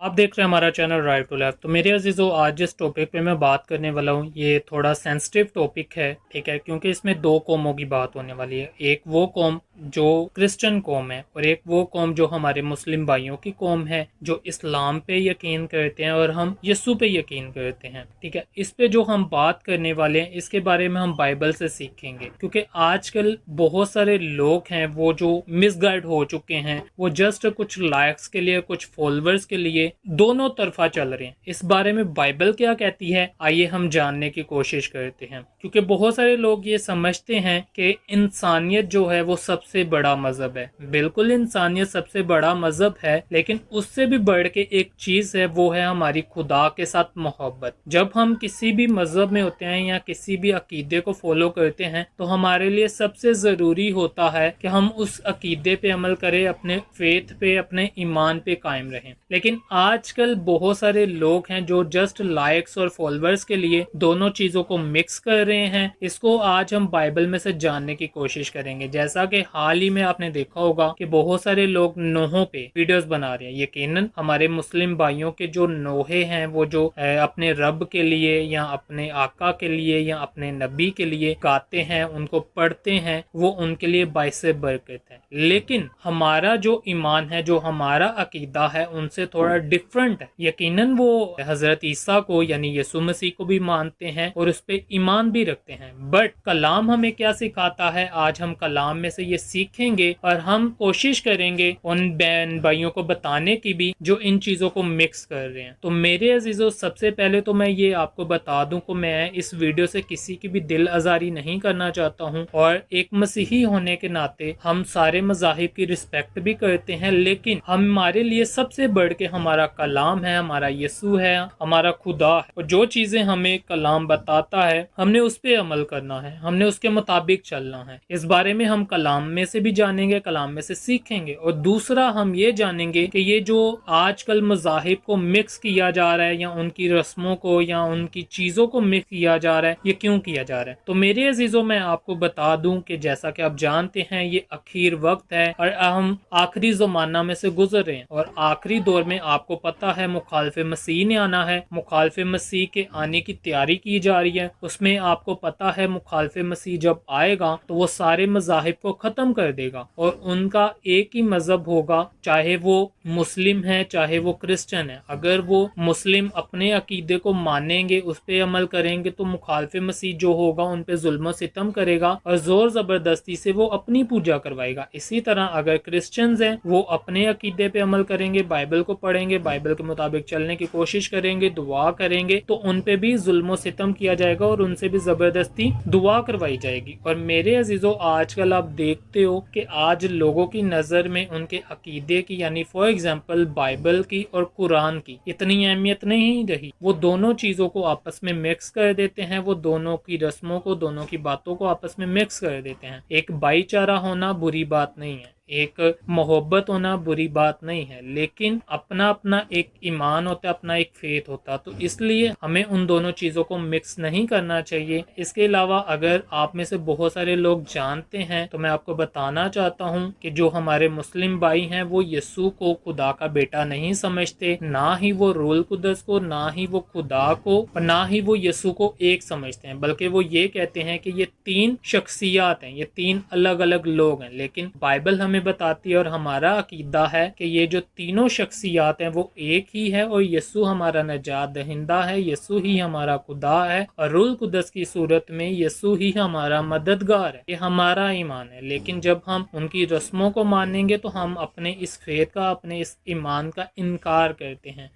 आप देख रहे हैं हमारा चैनल राइट टू लेफ्ट। तो मेरे अजीजों, आज जिस टॉपिक पे मैं बात करने वाला हूँ ये थोड़ा सेंसिटिव टॉपिक है, ठीक है, क्योंकि इसमें दो कौमों की बात होने वाली है। एक वो कौम जो क्रिश्चियन कौम है और एक वो कौम जो हमारे मुस्लिम भाइयों की कौम है, जो इस्लाम पे यकीन करते हैं और हम यस्सु पे यकीन करते हैं, ठीक है। इस पे जो हम बात करने वाले हैं इसके बारे में हम बाइबल से सीखेंगे, क्योंकि आजकल बहुत सारे लोग हैं वो जो मिसगाइड हो चुके हैं, वो जस्ट कुछ लाइक्स के लिए, कुछ फॉलोअर्स के लिए दोनों तरफा चल रहे हैं। इस बारे में बाइबल क्या कहती है, आइए हम जानने की कोशिश करते हैं। क्योंकि बहुत सारे लोग ये समझते हैं कि इंसानियत जो है वो सबसे बड़ा मजहब है। बिल्कुल इंसानियत सबसे बड़ा मजहब है, लेकिन उससे भी बढ़ के एक चीज है, वो है हमारी खुदा के साथ मोहब्बत। जब हम किसी भी मजहब में होते हैं या किसी भी अकीदे को फॉलो करते हैं तो हमारे लिए सबसे जरूरी होता है कि हम उस अकीदे पे अमल करें, अपने फेथ पे, अपने ईमान पे कायम रहें। लेकिन आजकल बहुत सारे लोग हैं जो जस्ट लाइक्स और फॉलोअर्स के लिए दोनों चीजों को मिक्स कर रहे हैं। इसको आज हम बाइबल में से जानने की कोशिश करेंगे। जैसा कि हाल ही में आपने देखा होगा कि बहुत सारे लोग नोहों पे वीडियोस बना रहे हैं। यकीनन हमारे मुस्लिम भाइयों के जो नोहे हैं, वो जो अपने रब के लिए या अपने आका के लिए या अपने नबी के लिए गाते हैं, उनको पढ़ते हैं, वो उनके लिए बाइसे बरकत है। लेकिन हमारा जो ईमान है, जो हमारा अकीदा है, उनसे थोड़ा डिफरेंट है। यकीनन वो हजरत ईसा को यानी यीशु मसीह को भी मानते हैं और उस पे ईमान भी रखते हैं। बट कलाम हमें क्या सिखाता है, आज हम कलाम में से ये सीखेंगे और हम कोशिश करेंगे उन बहन भाइयों को बताने की भी जो इन चीजों को मिक्स कर रहे हैं। तो मेरे अजीजों, सबसे पहले तो मैं ये आपको बता दूं कि मैं इस वीडियो से किसी की भी दिल आजारी नहीं करना चाहता हूं, और एक मसीही होने के नाते हम सारे मजाहिब की रिस्पेक्ट भी करते हैं, लेकिन हमारे लिए सबसे बढ़ के हमारा कलाम है, हमारा यीशु है, हमारा खुदा है। और जो चीजें हमें कलाम बताता है हमने उस पे अमल करना है, हमने उसके मुताबिक चलना है। इस बारे में हम कलाम में से भी जानेंगे, कलाम में से सीखेंगे। और दूसरा हम ये जानेंगे कि ये जो आजकल मजाहिब को मिक्स किया जा रहा है या उनकी रस्मों को या उनकी चीजों को मिक्स किया जा रहा है, ये क्यों किया जा रहा है। तो मेरे अजीजों, मैं आपको बता दूं कि जैसा कि आप जानते हैं ये आखिर वक्त है और हम आखिरी जमाना में से गुजर रहे हैं। और आखिरी दौर में आपको पता है मुखालिफ मसीह ने आना है, मुखालिफ मसीह के आने की तैयारी की जा रही है। उसमें आपको पता है मुखालिफ मसीह जब आएगा तो वो सारे मजाहिब को खत्म कर देगा और उनका एक ही मजहब होगा, चाहे वो मुस्लिम है चाहे वो क्रिश्चियन है। अगर वो मुस्लिम अपने अकीदे को मानेंगे, उस पर अमल करेंगे, तो मुखालिफ मसीह जो होगा उन पे जुल्म सितम करेगा और जोर जबरदस्ती से वो अपनी पूजा करवाएगा। इसी तरह अगर क्रिश्चियंस हैं वो अपने अकीदे पे अमल करेंगे, बाइबल को पढ़ेंगे, बाइबल के मुताबिक चलने की कोशिश करेंगे, दुआ करेंगे, तो उन पे भी जुल्म सितम किया जाएगा और उनसे भी जबरदस्ती दुआ करवाई जाएगी। और मेरे अजीजों, आजकल आप देखते हो कि आज लोगों की नजर में उनके अकीदे की यानी फॉर एग्जाम्पल बाइबल की और कुरान की इतनी अहमियत नहीं रही। वो दोनों चीजों को आपस में मिक्स कर देते हैं, वो दोनों की रस्मों को, दोनों की बातों को आपस में मिक्स कर देते हैं। एक भाईचारा होना बुरी बात नहीं है, एक मोहब्बत होना बुरी बात नहीं है, लेकिन अपना अपना एक ईमान होता है, अपना एक फेथ होता है। तो इसलिए हमें उन दोनों चीजों को मिक्स नहीं करना चाहिए। इसके अलावा अगर आप में से बहुत सारे लोग जानते हैं तो मैं आपको बताना चाहता हूं कि जो हमारे मुस्लिम भाई हैं वो यीशु को खुदा का बेटा नहीं समझते, ना ही वो रूहुल कुद्दस को, ना ही वो खुदा को, और ना ही वो यीशु को एक समझते हैं। बल्कि वो ये कहते हैं कि ये तीन शख्सियात हैं, ये तीन अलग अलग लोग हैं। लेकिन बाइबल हमें बताती है और हमारा अकीदा है कि ये जो तीनों शख्सियात हैं वो एक ही है और यीशु हमारा नजात दहिंदा है, यीशु ही हमारा खुदा है और रूहुल कुद्दस की सूरत में यीशु ही हमारा मददगार है। ये हमारा ईमान है। लेकिन जब हम उनकी रस्मों को मानेंगे तो हम अपने इस फेथ का, अपने इस ईमान का इनकार करते हैं।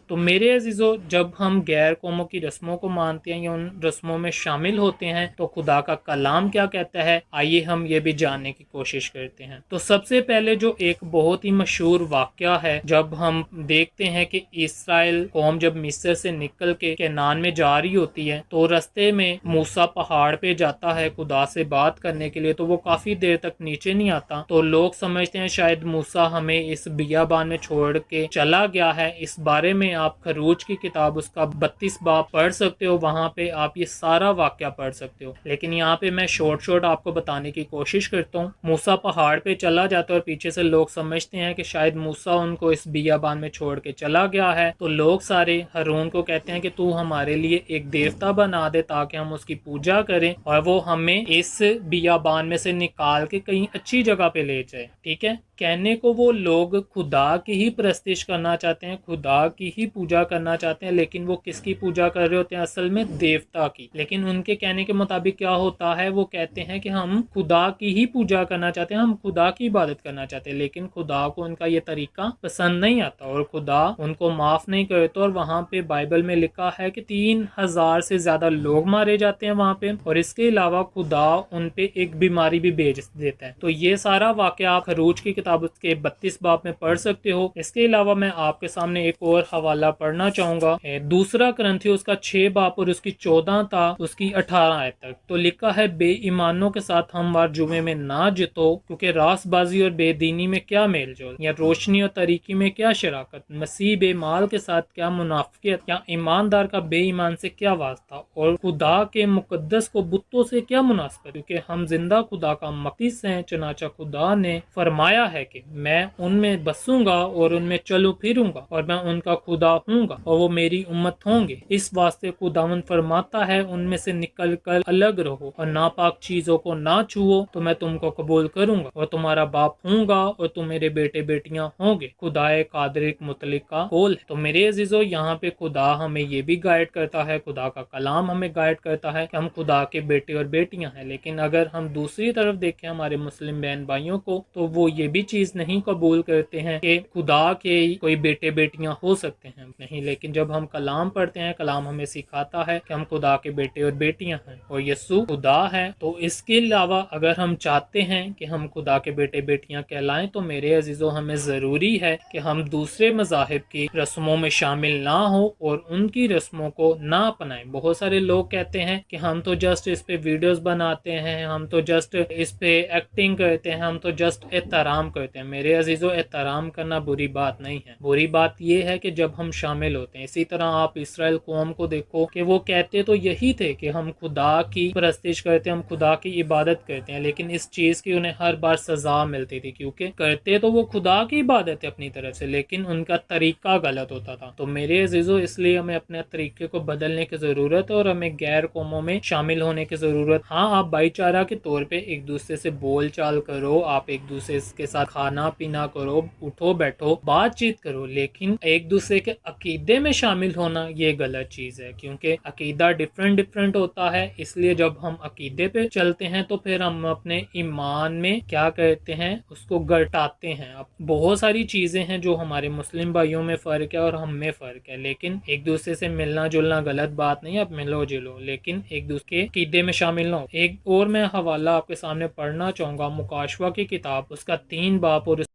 तो मेरे अजीजों, जब हम गैर कौमों की रस्मों को मानते हैं या उन रस्मों में शामिल होते हैं तो खुदा का कलाम क्या कहता है, आइए हम ये भी जानने की कोशिश करते हैं। तो सबसे पहले जो एक बहुत ही मशहूर वाकया है, जब हम देखते हैं कि इस्राएल कौम जब मिस्र से निकल के कैनान में जा रही होती है तो रास्ते में मूसा पहाड़ पे जाता है खुदा से बात करने के लिए, तो वो काफी देर तक नीचे नहीं आता। तो लोग समझते हैं शायद मूसा हमें इस बियाबान में छोड़ के चला गया है। इस बारे में आप खरूज की किताब उसका 32 बाब पढ़ सकते हो, वहां पे आप ये सारा वाक्य पढ़ सकते हो। लेकिन यहाँ पे मैं शॉर्ट आपको बताने की कोशिश करता हूँ। मूसा पहाड़ पे चला जाता है और पीछे से लोग समझते हैं कि शायद मूसा उनको इस बियाबान में छोड़ के चला गया है, तो लोग सारे हारून को कहते हैं कि तू हमारे लिए एक देवता बना दे ताकि हम उसकी पूजा करें और वो हमें इस बियाबान में से निकाल के कहीं अच्छी जगह पे ले जाए। ठीक है, कहने को वो लोग खुदा की ही प्रस्तिश करना चाहते हैं, खुदा की ही पूजा करना चाहते हैं, लेकिन वो किसकी पूजा कर रहे होते हैं? असल में देवता की। लेकिन उनके कहने के मुताबिक क्या होता है, वो कहते हैं कि हम खुदा की ही पूजा करना चाहते हैं, हम खुदा की इबादत करना चाहते हैं, लेकिन खुदा को उनका ये तरीका पसंद नहीं आता और खुदा उनको माफ नहीं करता। और वहाँ पे बाइबल में लिखा है कि 3000 से ज्यादा लोग मारे जाते हैं वहाँ पे, और इसके अलावा खुदा उन पे एक बीमारी भी भेज देता है। तो ये सारा वाकया आप खरूज की किताब उसके 32 बाब में पढ़ सकते हो। इसके अलावा मैं आपके सामने एक और हवाला पढ़ना चाहूंगा, दूसरा करंथियों उसका 6 बाब और उसकी 14 था उसकी 18 आयत तक। तो लिखा है, बेईमानों के साथ हमवार जुमे में ना जितो, क्योंकि रासबाजी और बेदीनी में क्या मेल जोल, या रोशनी और तरीकी में क्या शराकत, मसीह बेमाल के साथ क्या मुनाफिकत, या ईमानदार का बेईमान से क्या वास्ता, और खुदा के मुकद्दस को बुतों से क्या मुनासबत, क्योंकि हम जिंदा खुदा का मकदस हैं। चुनाचा खुदा ने फरमाया है कि मैं उनमें बसूंगा और उनमें चलू फिरूंगा और मैं उनका खुदा हूँगा और वो मेरी उम्मत होंगे। इस वास्ते खुदावंद फरमाता है, उनमें से निकल कर अलग रहो और नापाक चीजों को ना छुओ, तो मैं तुमको कबूल करूंगा और तुम्हारा बाप हूँगा और तुम मेरे बेटे बेटियां होंगे। खुदाए कादर मुतलिक का कौल है। तो मेरे अजीजों, यहाँ पे खुदा हमें ये भी गाइड करता है, खुदा का कलाम हमें गाइड करता है कि हम खुदा के बेटे और बेटियां हैं। लेकिन अगर हम दूसरी तरफ देखें हमारे मुस्लिम बहन भाइयों को, तो वो ये भी चीज नहीं कबूल करते हैं कि खुदा के कोई बेटे बेटियां हो सकते हैं, नहीं। लेकिन जब हम कलाम पढ़ते हैं, कलाम हमें सिखाता है कि हम खुदा के बेटे और बेटियां हैं और यीशु खुदा है। तो इसके अलावा अगर हम चाहते हैं कि हम खुदा के बेटे बेटियां कहलाएं, तो मेरे अजीजों हमें जरूरी है कि हम दूसरे मजाहिब की रस्मों में शामिल ना हो और उनकी रस्मों को ना अपनाएं। बहुत सारे लोग कहते हैं कि हम तो जस्ट इस पे वीडियोस बनाते हैं, हम तो जस्ट इस पे एक्टिंग करते हैं, हम तो जस्ट एहतराम करते हैं। मेरे अजीजों, एहतराम करना बुरी बात नहीं है, बुरी बात यह है कि जब हम शामिल होते हैं। इसी तरह आप इसराइल कौम को देखो कि वो कहते तो यही थे कि हम खुदा की परस्तिश करते हैं, हम खुदा की इबादत करते हैं, लेकिन इस चीज की उन्हें हर बार सजा मिलती थी, क्योंकि करते तो वो खुदा की इबादत है अपनी तरफ से, लेकिन उनका तरीका गलत होता था। तो मेरे अजीजों, इसलिए हमें अपने तरीके को बदलने की जरूरत है और हमें गैर कौमों में शामिल होने की जरूरत। हाँ, आप भाईचारा के तौर पे एक दूसरे से बोल चाल करो, आप एक दूसरे के साथ खाना पीना करो, उठो बैठो बातचीत करो, लेकिन एक दूसरे के अकीदे में शामिल होना ये गलत चीज है, क्योंकि अकीदा डिफरेंट होता है। इसलिए जब हम अकीदे पे चलते हैं तो फिर हम अपने ईमान में क्या करते हैं, उसको घटाते हैं। अब बहुत सारी चीजें हैं जो हमारे मुस्लिम भाइयों में फर्क है और हम में फर्क है, लेकिन एक दूसरे से मिलना जुलना गलत बात नहीं है। अब मिलो जुलो, लेकिन एक दूसरे के अकीदे में शामिल ना हो। एक और मैं हवाला आपके सामने पढ़ना चाहूंगा, मुकाशवा की किताब उसका 3 बाब और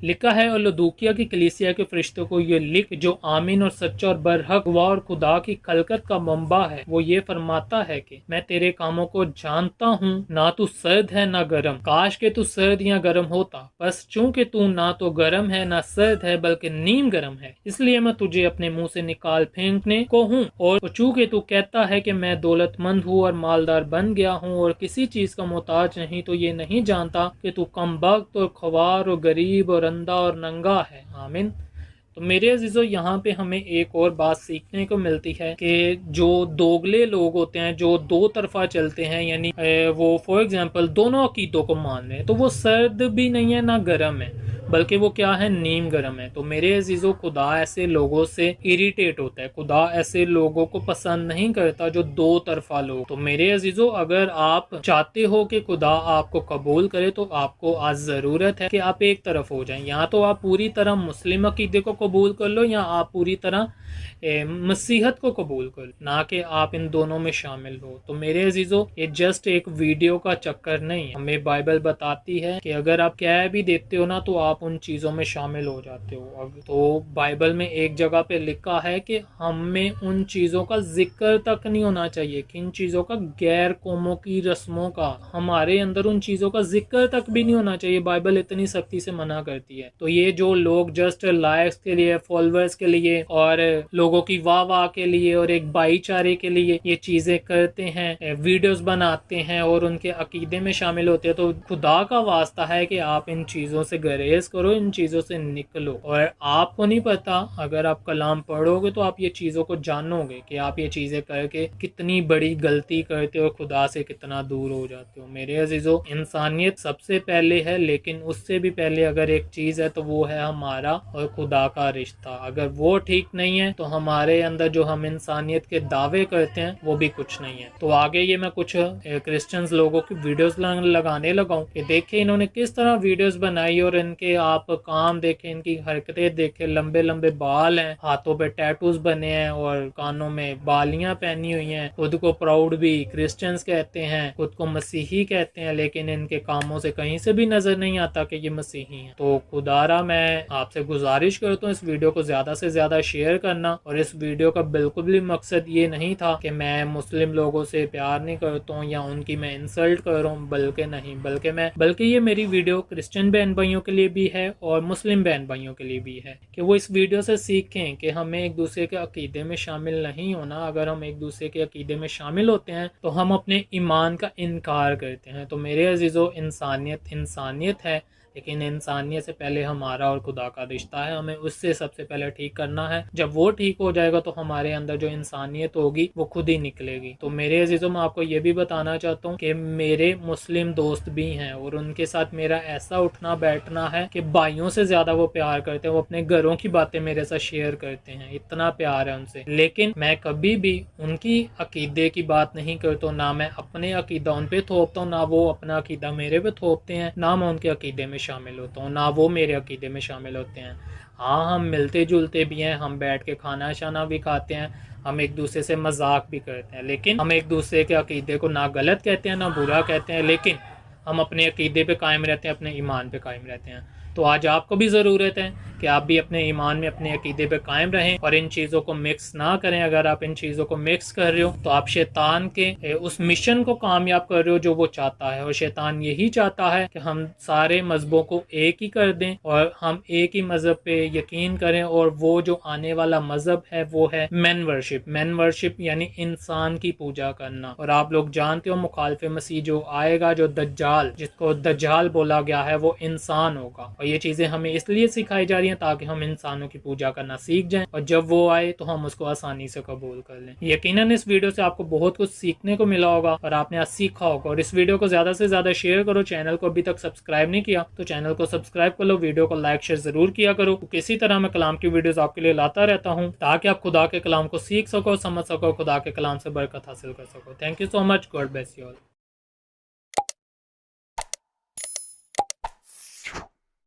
लिखा है, और लदूकिया की कलीसिया के फरिश्तों को ये लिख, जो आमीन और सच्चा और बरहक हुआ और खुदा की खलकत का मंबा है, वो ये फरमाता है कि मैं तेरे कामों को जानता हूँ, ना तू सर्द है ना गर्म, काश के तू सर्द या गर्म होता, बस चूंकि तू ना तो गर्म है ना सर्द है बल्कि नीम गर्म है, इसलिए मैं तुझे अपने मुंह से निकाल फेंकने को हूँ। और चूंकि तू कहता है कि मैं दौलतमंद हूँ और मालदार बन गया हूँ और किसी चीज का मोहताज नहीं, तो ये नहीं जानता कि तू कमबख्त और ख्वार और गरीब और अंधा और नंगा है। आमीन। तो मेरे अजीजों, यहाँ पे हमें एक और बात सीखने को मिलती है कि जो दोगले लोग होते हैं, जो दो तरफा चलते हैं, यानी वो फॉर एग्जांपल दोनों अकीदों को मान रहे हैं, तो वो सर्द भी नहीं है ना गर्म है, बल्कि वो क्या है, नीम गर्म है। तो मेरे अजीजों, खुदा ऐसे लोगों से इरिटेट होता है, खुदा ऐसे लोगों को पसंद नहीं करता जो दो तरफा लोग। तो मेरे अजीजों, अगर आप चाहते हो कि खुदा आपको कबूल करे, तो आपको आज जरूरत है कि आप एक तरफ हो जाएं। या तो आप पूरी तरह मुस्लिम अकीदे को कबूल कर लो, या आप पूरी तरह मसीहत को कबूल कर, ना कि आप इन दोनों में शामिल हो। तो मेरे अजीजों, ये जस्ट एक वीडियो का चक्कर नहीं है। हमें बाइबल बताती है कि अगर आप कह भी देते हो ना, तो आप उन चीज़ों में शामिल हो जाते हो। अब तो बाइबल में एक जगह पे लिखा है कि हमें उन चीज़ों का जिक्र तक नहीं होना चाहिए, किन चीज़ों का, गैर कौमों की रस्मों का, हमारे अंदर उन चीज़ों का जिक्र तक भी नहीं होना चाहिए। बाइबल इतनी सख्ती से मना करती है। तो ये जो लोग जस्ट लाइक्स के लिए, फॉलोअर्स के लिए और लोगों की वाह वाह के लिए और एक भाईचारे के लिए ये चीज़ें करते हैं, वीडियोस बनाते हैं और उनके अकीदे में शामिल होते हैं, तो खुदा का वास्ता है कि आप इन चीज़ों से गुरेज करो, इन चीज़ों से निकलो। और आपको नहीं पता, अगर आप कलाम पढ़ोगे तो आप ये चीज़ों को जानोगे कि आप ये चीज़ें करके कितनी बड़ी गलती करते हो, खुदा से कितना दूर हो जाते हो। मेरे अजीजों, इंसानियत सबसे पहले है, लेकिन उससे भी पहले अगर एक चीज़ है तो वो है हमारा और खुदा का रिश्ता। अगर वो ठीक नहीं है तो हमारे अंदर जो हम इंसानियत के दावे करते हैं वो भी कुछ नहीं है। तो आगे ये मैं कुछ क्रिश्चियंस लोगों की वीडियोस लगाने लगा हूँ कि देखिए इन्होंने किस तरह वीडियोस बनाई और इनके आप काम देखें, इनकी हरकतें देखें। लंबे लंबे बाल हैं, हाथों पे टैटूज बने हैं और कानों में बालियां पहनी हुई हैं। खुद को प्राउड भी क्रिश्चियंस कहते हैं, खुद को मसीही कहते हैं, लेकिन इनके कामों से कहीं से भी नजर नहीं आता कि ये मसीही हैं। तो खुदारा मैं आपसे गुजारिश करता हूँ इस वीडियो को ज्यादा से ज्यादा शेयर करना। और इस वीडियो का बिल्कुल भी मकसद ये नहीं था कि मैं मुस्लिम लोगों से प्यार नहीं करता हूँ या उनकी मैं इंसल्ट कर रहा हूँ, बल्कि नहीं, बल्कि ये मेरी वीडियो क्रिश्चियन बहन भाइयों के लिए भी है और मुस्लिम बहन भाइयों के लिए भी है कि वो इस वीडियो से सीखें कि हमें एक दूसरे के अकीदे में शामिल नहीं होना। अगर हम एक दूसरे के अकीदे में शामिल होते हैं तो हम अपने ईमान का इनकार करते हैं। तो मेरे अजीजों, इंसानियत है, लेकिन इंसानियत से पहले हमारा और खुदा का रिश्ता है, हमें उससे सबसे पहले ठीक करना है। जब वो ठीक हो जाएगा तो हमारे अंदर जो इंसानियत होगी वो खुद ही निकलेगी। तो मेरे अजीजों, मैं आपको ये भी बताना चाहता हूँ कि मेरे मुस्लिम दोस्त भी हैं और उनके साथ मेरा ऐसा उठना बैठना है कि भाइयों से ज्यादा वो प्यार करते हैं। वो अपने घरों की बातें मेरे साथ शेयर करते हैं, इतना प्यार है उनसे। लेकिन मैं कभी भी उनकी अकीदे की बात नहीं करता, ना मैं अपने अकीदा उन पे थोपता हूँ, ना वो अपना अकीदा मेरे पे थोपते हैं, ना मैं उनके अकीदे में शामिल होता हूँ, ना वो मेरे अकीदे में शामिल होते हैं। हाँ, हम मिलते जुलते भी हैं, हम बैठ के खाना शाना भी खाते हैं, हम एक दूसरे से मजाक भी करते हैं, लेकिन हम एक दूसरे के अकीदे को ना गलत कहते हैं ना बुरा कहते हैं, लेकिन हम अपने अकीदे पे कायम रहते हैं, अपने ईमान पे कायम रहते हैं। तो आज आपको भी ज़रूरत है कि आप भी अपने ईमान में, अपने अकीदे पे कायम रहें और इन चीज़ों को मिक्स ना करें। अगर आप इन चीज़ों को मिक्स कर रहे हो तो आप शैतान के उस मिशन को कामयाब कर रहे हो जो वो चाहता है। और शैतान यही चाहता है कि हम सारे मजहबों को एक ही कर दें और हम एक ही मजहब पे यकीन करें, और वो जो आने वाला मजहब है वो है मैन वर्शिप यानी इंसान की पूजा करना। और आप लोग जानते हो मुखालिफ मसीह जो आएगा, जो दज्जाल, जिसको दज्जाल बोला गया है, वो इंसान होगा। और ये चीजें हमें इसलिए सिखाई जा रही हैं ताकि हम इंसानों की पूजा करना सीख जाएं और जब वो आए तो हम उसको आसानी से कबूल कर लें। यकीनन इस वीडियो से आपको बहुत कुछ सीखने को मिला होगा और आपने आज सीखा होगा। और इस वीडियो को ज्यादा से ज्यादा शेयर करो। चैनल को अभी तक सब्सक्राइब नहीं किया तो चैनल को सब्सक्राइब कर लो, वीडियो को लाइक शेयर जरूर किया करो। तो किसी तरह मैं कलाम की वीडियोस आपके लिए लाता रहता हूँ ताकि आप खुदा के कलाम को सीख सको, समझ सको, खुदा के कलाम से बरकत हासिल कर सको। Thank you so much. God bless you all.